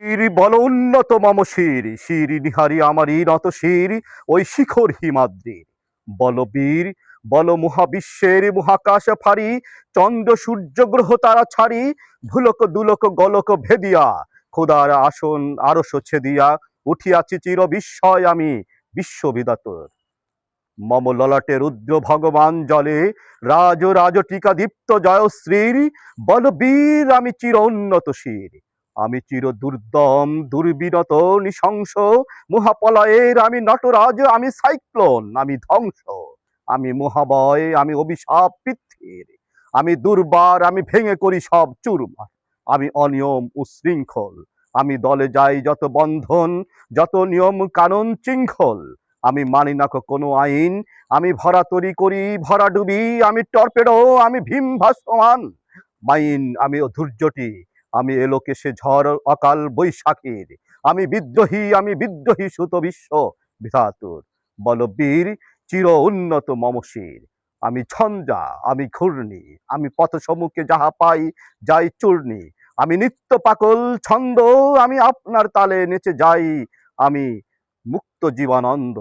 শির বল উন্নত মম শির, শির নিহারি আমারই নত শির, ওই শিখর হিমাদ্রির। বল বীর, বল মহাবিশ্বের মহাকাশ ফারি, চন্দ্র সূর্য গ্রহ তারা ছাড়ি, ভুলক দুলক গলক ভেদিয়া, খোদার আসন আরশ ছেদিয়া, উঠিয়াছি চির বিস্ময় আমি বিশ্ববিদাতর। মম ললাটে রুদ্র ভগবান জলে, রাজ রাজ টিকা দীপ্ত জয়শ্রীর। বল বীর আমি চির উন্নত শির, আমি চির দুর্দম দুর্বিনত নৃশংস, মহাপলয়ের আমি নটরাজ, আমি সাইক্লোন, আমি ধ্বংস, আমি মহাবয়, আমি অভিশাপ পৃথ্বীর, আমি দুর্বার, আমি ভেঙে করি সব চুরমার, আমি অনিয়ম উশৃঙ্খল, আমি দলে যাই যত বন্ধন, যত নিয়ম কানুন শৃঙ্খল, আমি মানি না কোনো আইন, আমি ভরা তরি করি ভরা ডুবি, আমি টর্পেডো, আমি ভীম ভাসমান মাইন, আমি ধৈর্যটি, আমি এলোকেশে ঝড় অকাল বৈশাখীর, আমি বিদ্রোহী সুত বিশ্ব বিধাতুর। বল বীর চির উন্নত মম শির, আমি ঝঞ্ঝা, আমি ঘূর্ণি, আমি পথ সম্মুখে যাহা পাই যাই চূর্ণি, আমি নিত্য পাকল ছন্দ, আমি আপনার তালে নেচে যাই, আমি মুক্ত জীবনানন্দ।